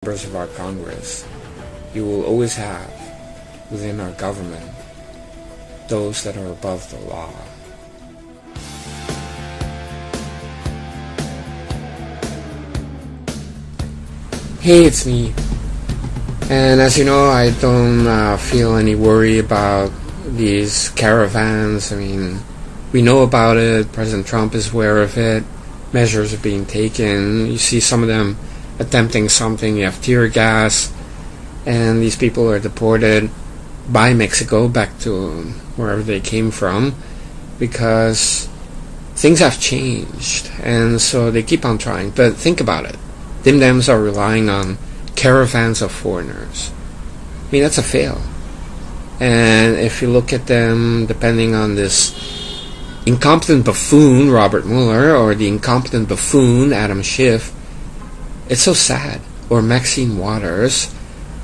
members of our Congress, you will always have within our government those that are above the law. Hey, it's me. And as you know, I don't feel any worry about these caravans. I mean, we know about it. President Trump is aware of it. Measures are being taken. You see some of them attempting something. You have tear gas. And these people are deported by Mexico back to wherever they came from because things have changed. And so they keep on trying. But think about it. Dim-Dems are relying on caravans of foreigners. I mean, that's a fail. And if you look at them, depending on this incompetent buffoon, Robert Mueller, or the incompetent buffoon, Adam Schiff, it's so sad. Or Maxine Waters.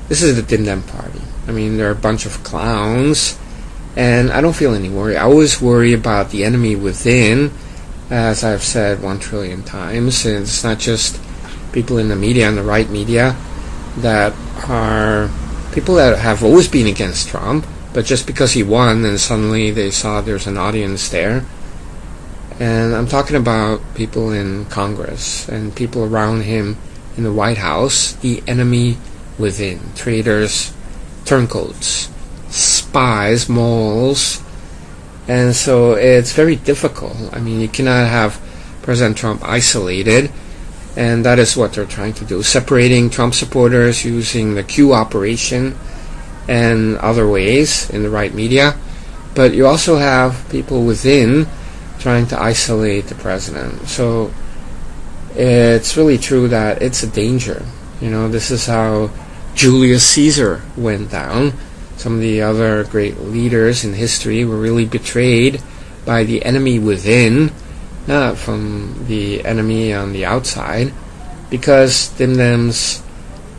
This is the Dim-Dem party. I mean, they're a bunch of clowns. And I don't feel any worry. I always worry about the enemy within, as I've said 1 trillion times. And it's not just people in the media and the right media that are people that have always been against Trump, but just because he won and suddenly they saw there's an audience there. And I'm talking about people in Congress and people around him in the White House, the enemy within, traitors, turncoats, spies, moles. And so it's very difficult. I mean, you cannot have President Trump isolated. And that is what they're trying to do, separating Trump supporters using the Q operation and other ways in the right media. But you also have people within trying to isolate the president. So it's really true that it's a danger. You know, this is how Julius Caesar went down. Some of the other great leaders in history were really betrayed by the enemy within, not from the enemy on the outside, because Dim-Dems,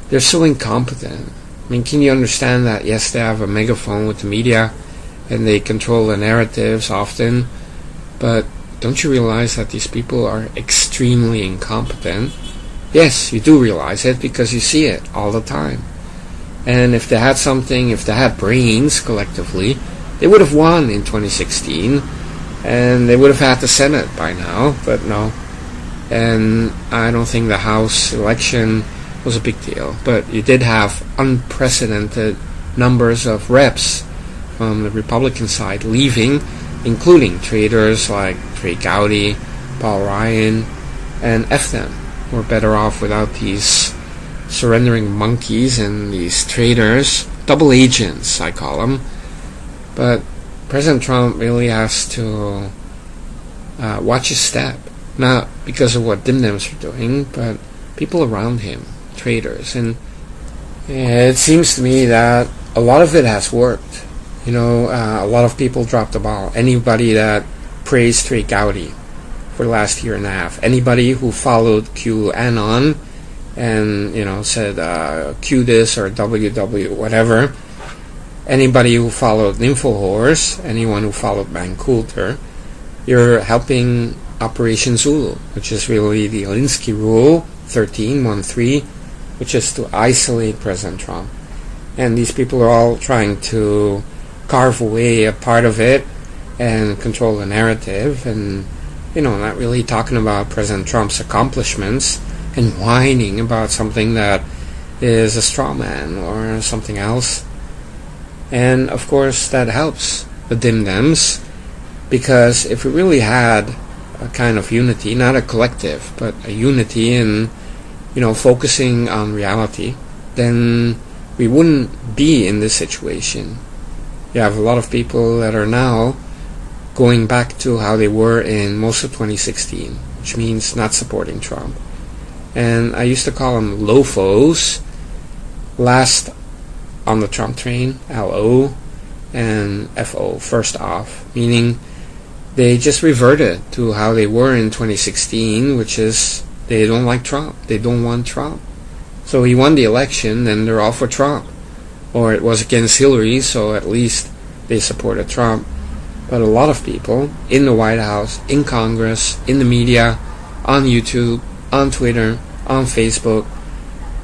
they're so incompetent. I mean, can you understand that? Yes, they have a megaphone with the media, and they control the narratives often, but don't you realize that these people are extremely incompetent? Yes, you do realize it, because you see it all the time. And if they had something, if they had brains collectively, they would have won in 2016, and they would have had the Senate by now, but no. And I don't think the House election was a big deal. But you did have unprecedented numbers of reps from the Republican side leaving, including traitors like Trey Gowdy, Paul Ryan, and F them. We're better off without these surrendering monkeys and these traitors, double agents, I call them. But President Trump really has to watch his step, not because of what Dim-Dems are doing, but people around him, traitors. And it seems to me that a lot of it has worked. You know, a lot of people dropped the ball. Anybody that praised Trey Gowdy for the last year and a half, anybody who followed QAnon and, you know, said Q this or WW whatever, anybody who followed InfoHorse, anyone who followed Van Coulter, you're helping Operation Zulu, which is really the Alinsky Rule 1313, which is to isolate President Trump. And these people are all trying to carve away a part of it and control the narrative and, you know, not really talking about President Trump's accomplishments and whining about something that is a straw man or something else. And of course that helps the Dim-Dems, because if we really had a kind of unity, not a collective, but a unity in, you know, focusing on reality, then we wouldn't be in this situation. You have a lot of people that are now going back to how they were in most of 2016, which means not supporting Trump. And I used to call them LOFOs, last on the Trump train, LO, and FO, first off, meaning they just reverted to how they were in 2016, which is they don't like Trump. They don't want Trump. So he won the election, then they're all for Trump. Or it was against Hillary, so at least they supported Trump. But a lot of people in the White House, in Congress, in the media, on YouTube, on Twitter, on Facebook,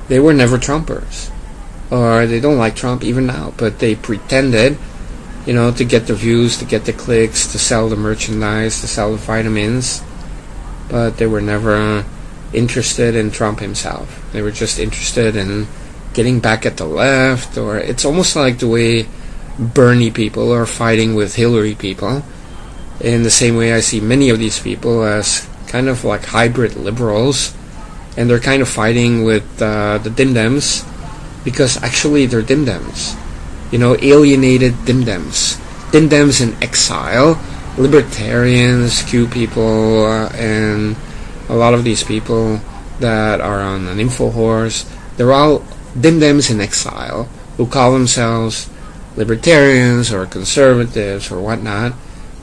they were never Trumpers, or they don't like Trump even now, but they pretended, to get the views, to get the clicks, to sell the merchandise, to sell the vitamins, but they were never interested in Trump himself. They were just interested in getting back at the left, or it's almost like the way Bernie people are fighting with Hillary people. In the same way, I see many of these people as kind of like hybrid liberals, and they're kind of fighting with the dim-dems, because actually they're dim-dems. Alienated dim-dems. Dim-dems in exile, libertarians, Q people, and a lot of these people that are on an InfoHorse, they're all dim-dems in exile who call themselves libertarians or conservatives or whatnot.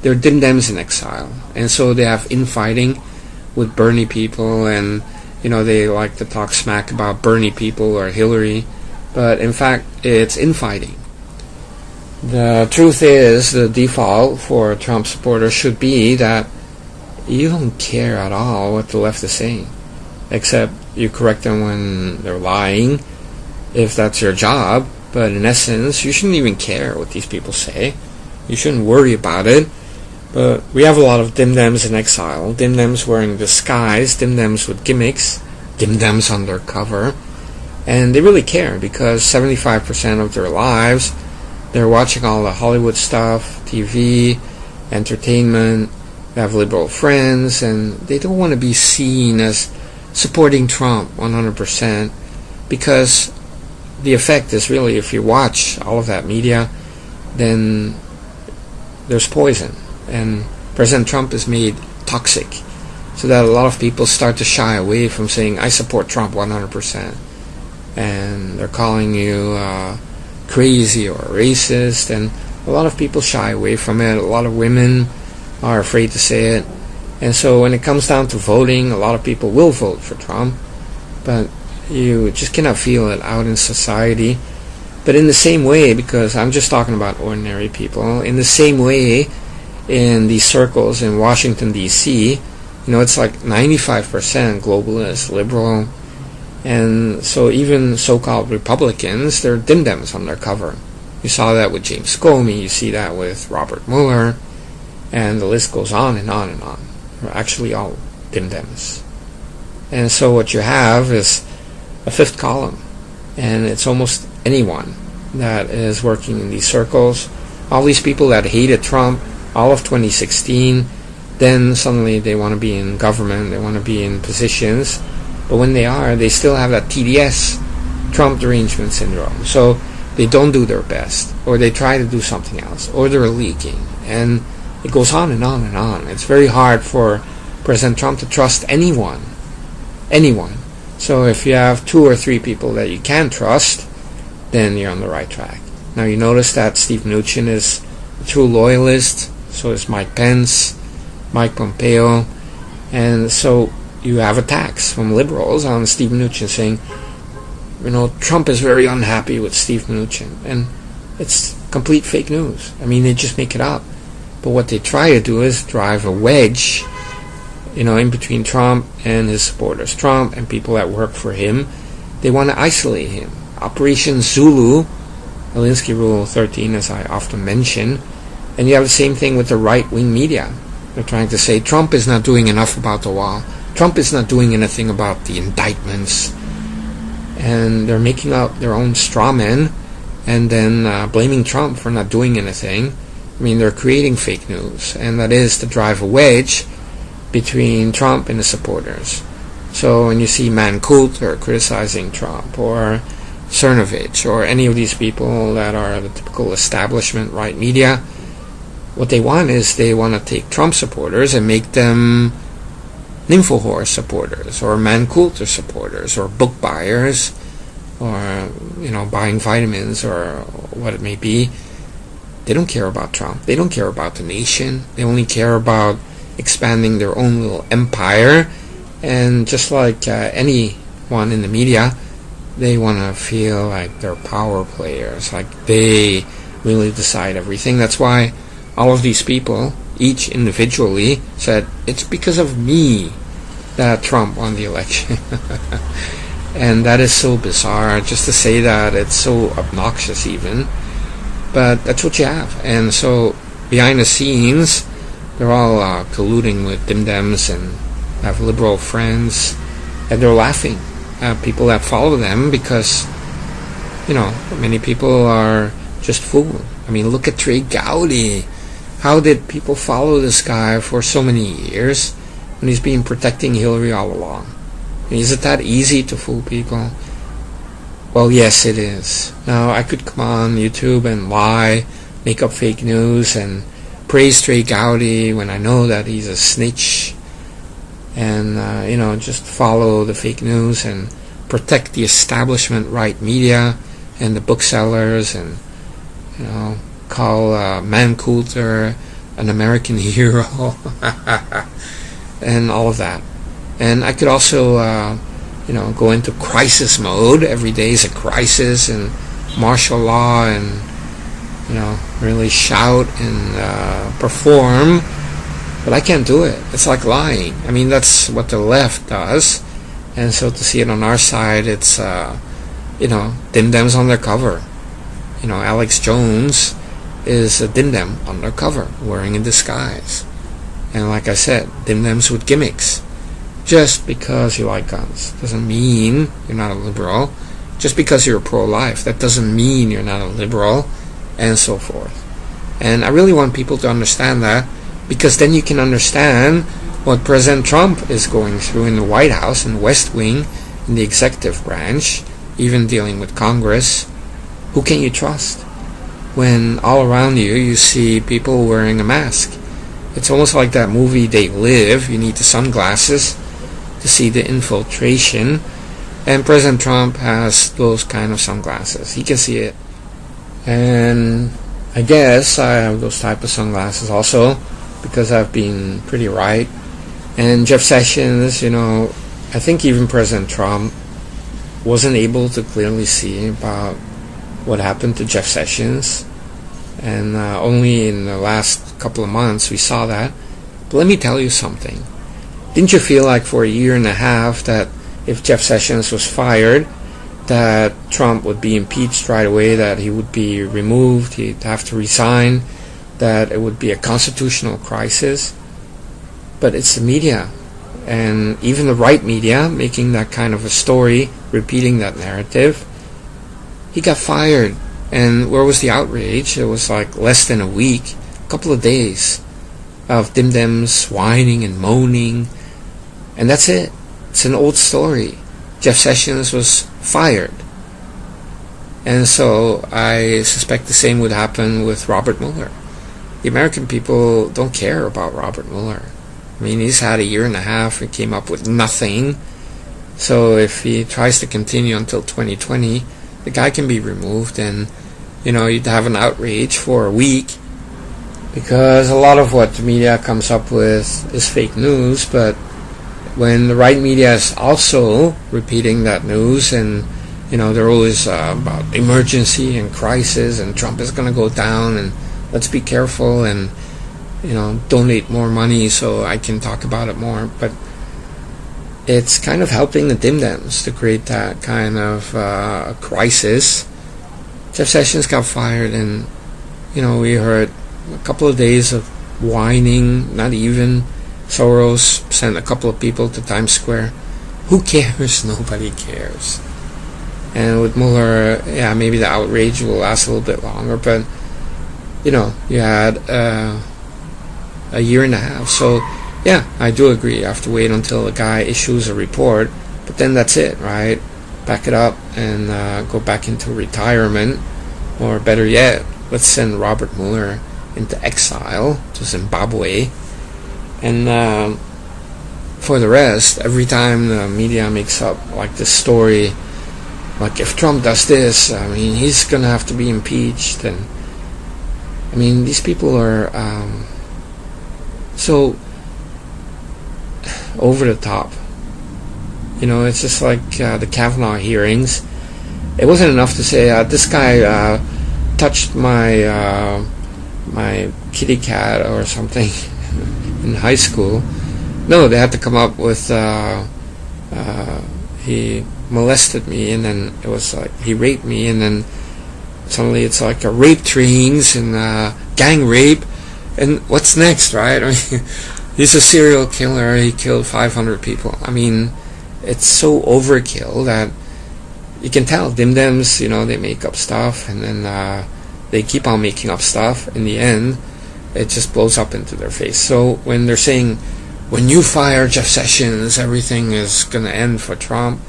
They're dim-dems in exile. And so they have infighting with Bernie people, and they like to talk smack about Bernie people or Hillary, but in fact it's infighting. The truth is, the default for Trump supporters should be that you don't care at all what the left is saying, except you correct them when they're lying, if that's your job. But in essence, you shouldn't even care what these people say. You shouldn't worry about it. But we have a lot of dim-dems in exile, dim-dems wearing disguise, dim-dems with gimmicks, dim-dems undercover, and they really care, because 75% of their lives they're watching all the Hollywood stuff, TV, entertainment. They have liberal friends, and they don't want to be seen as supporting Trump 100%, because the effect is really, if you watch all of that media, then there's poison, and President Trump is made toxic, so that a lot of people start to shy away from saying, I support Trump 100%, and they're calling you crazy or racist, and a lot of people shy away from it. A lot of women are afraid to say it, and so when it comes down to voting, a lot of people will vote for Trump, but you just cannot feel it out in society. But in the same way, because I'm just talking about ordinary people, in the same way, in these circles in Washington D.C., it's like 95% globalist, liberal, and so even so-called Republicans, they're dim-dems undercover. You saw that with James Comey, you see that with Robert Mueller, and the list goes on and on and on. They're actually all dim-dems. And so what you have is a fifth column, and it's almost anyone that is working in these circles. All these people that hated Trump all of 2016, then suddenly they want to be in government, they want to be in positions, but when they are, they still have that TTS, Trump derangement syndrome. So they don't do their best, or they try to do something else, or they're leaking, and it goes on and on and on. It's very hard for President Trump to trust anyone. So if you have 2 or 3 people that you can trust, then you're on the right track. Now you notice that Steve Mnuchin is a true loyalist, so is Mike Pence, Mike Pompeo, and so you have attacks from liberals on Steve Mnuchin saying, Trump is very unhappy with Steve Mnuchin, and it's complete fake news. I mean, they just make it up. But what they try to do is drive a wedge, in between Trump and his supporters, Trump and people that work for him. They want to isolate him. Operation Zulu, Alinsky Rule 13, as I often mention, and you have the same thing with the right-wing media. They're trying to say Trump is not doing enough about the wall. Trump is not doing anything about the indictments. And they're making up their own straw men and then blaming Trump for not doing anything. I mean, they're creating fake news, and that is to drive a wedge between Trump and his supporters. So when you see Mancoulter criticizing Trump, or Cernovich, or any of these people that are the typical establishment right media, what they want is they want to take Trump supporters and make them InfoHorse supporters, or Mancoulter supporters, or book buyers, or buying vitamins, or what it may be. They don't care about Trump. They don't care about the nation. They only care about expanding their own little empire. And just like anyone in the media, they want to feel like they're power players, like they really decide everything. That's why all of these people, each individually, said, it's because of me that Trump won the election. And that is so bizarre. Just to say that, it's so obnoxious even. But that's what you have. And so behind the scenes, they're all colluding with dim-dems and have liberal friends, and they're laughing at people that follow them because, many people are just fooled. I mean, look at Trey Gowdy. How did people follow this guy for so many years when he's been protecting Hillary all along? Is it that easy to fool people? Well, yes, it is. Now, I could come on YouTube and lie, make up fake news, and praise Trey Gowdy when I know that he's a snitch, and, just follow the fake news and protect the establishment right media and the booksellers, and, call Mancoulter an American hero, and all of that. And I could also, go into crisis mode. Every day is a crisis, and martial law, and, really shout and perform. But I can't do it. It's like lying. I mean, that's what the left does. And so to see it on our side, it's, dim-dems on their cover. Alex Jones is a dim-dem on their cover, wearing a disguise. And like I said, dim-dems with gimmicks. Just because you like guns doesn't mean you're not a liberal. Just because you're pro-life, that doesn't mean you're not a liberal, and so forth. And I really want people to understand that, because then you can understand what President Trump is going through in the White House, in the West Wing, in the executive branch, even dealing with Congress. Who can you trust when all around you see people wearing a mask? It's almost like that movie They Live. You need the sunglasses to see the infiltration, and President Trump has those kind of sunglasses. He can see it. And I guess I have those type of sunglasses also, because I've been pretty right. And Jeff Sessions, I think even President Trump wasn't able to clearly see about what happened to Jeff Sessions, and only in the last couple of months we saw that. But let me tell you something. Didn't you feel like for a year and a half that if Jeff Sessions was fired, that Trump would be impeached right away, that he would be removed, he'd have to resign, that it would be a constitutional crisis? But it's the media, and even the right media, making that kind of a story, repeating that narrative. He got fired, and where was the outrage? It was like less than a week, a couple of days of dim-dems whining and moaning, and that's it. It's an old story. Jeff Sessions was fired. And so I suspect the same would happen with Robert Mueller. The American people don't care about Robert Mueller. I mean, he's had a year and a half and came up with nothing. So if he tries to continue until 2020, the guy can be removed, and, you'd have an outrage for a week, because a lot of what the media comes up with is fake news. But when the right media is also repeating that news, and they're always about emergency and crisis, and Trump is going to go down, and let's be careful, and donate more money so I can talk about it more. But it's kind of helping the dim-dems to create that kind of crisis. Jeff Sessions got fired, and we heard a couple of days of whining. Not even. Soros sent a couple of people to Times Square. Who cares? Nobody cares. And with Mueller, maybe the outrage will last a little bit longer, but you had a year and a half. So I do agree. You have to wait until the guy issues a report, but then that's it, right? Back it up and go back into retirement, or better yet, let's send Robert Mueller into exile to Zimbabwe. And for the rest, every time the media makes up like this story, like if Trump does this, I mean, he's gonna have to be impeached, and I mean, these people are so over the top. It's just like the Kavanaugh hearings. It wasn't enough to say this guy touched my my kitty cat or something in high school. No, they had to come up with he molested me, and then it was like he raped me, and then suddenly it's like a rape trains and gang rape, and what's next, right? I mean, he's a serial killer. He killed 500 people. I mean, it's so overkill that you can tell dim-dims, they make up stuff, and then they keep on making up stuff. In the end, it just blows up into their face. So when they're saying, when you fire Jeff Sessions, everything is going to end for Trump.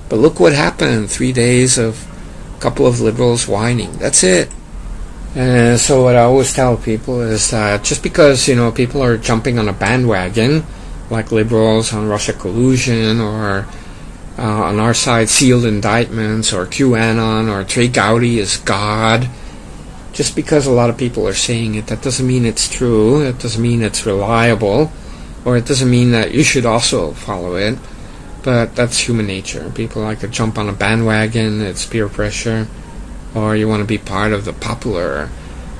But look what happened. 3 days of a couple of liberals whining. That's it. And so what I always tell people is that just because, people are jumping on a bandwagon, like liberals on Russia collusion, or on our side sealed indictments, or QAnon, or Trey Gowdy is God, just because a lot of people are saying it, that doesn't mean it's true. It doesn't mean it's reliable. Or it doesn't mean that you should also follow it, but that's human nature. People like to jump on a bandwagon, it's peer pressure, or you want to be part of the popular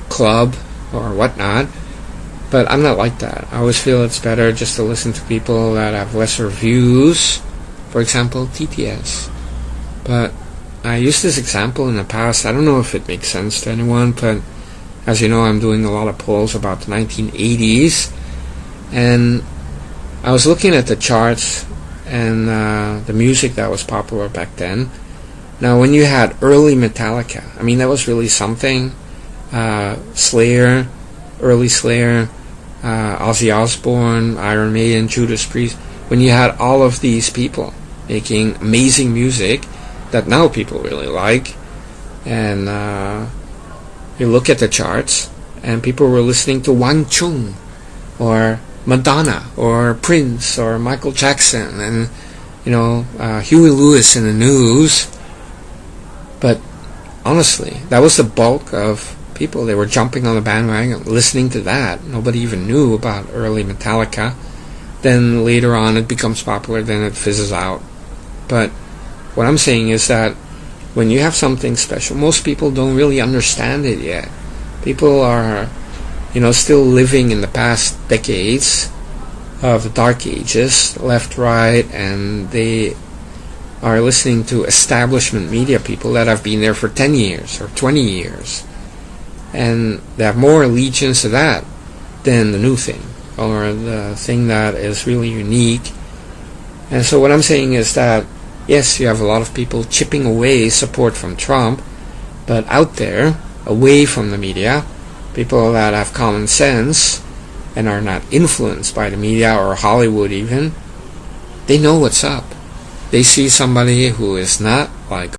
club or whatnot. But I'm not like that. I always feel it's better just to listen to people that have lesser views. For example, TTS. But I used this example in the past. I don't know if it makes sense to anyone, but as you know, I'm doing a lot of polls about the 1980s, and I was looking at the charts and the music that was popular back then. Now, when you had early Metallica, I mean, that was really something. Slayer, early Slayer, Ozzy Osbourne, Iron Maiden, Judas Priest. When you had all of these people making amazing music that now people really like, and you look at the charts, and people were listening to Wang Chung, or Madonna, or Prince, or Michael Jackson, and Huey Lewis in the news. But honestly, that was the bulk of people. They were jumping on the bandwagon, listening to that. Nobody even knew about early Metallica. Then later on it becomes popular, then it fizzes out. But what I'm saying is that when you have something special, most people don't really understand it yet. People are still living in the past decades of the dark ages, left, right, and they are listening to establishment media people that have been there for 10 years or 20 years. And they have more allegiance to that than the new thing, or the thing that is really unique. And so what I'm saying is that, yes, you have a lot of people chipping away support from Trump, but out there, away from the media, people that have common sense and are not influenced by the media or Hollywood even, they know what's up. They see somebody who is not like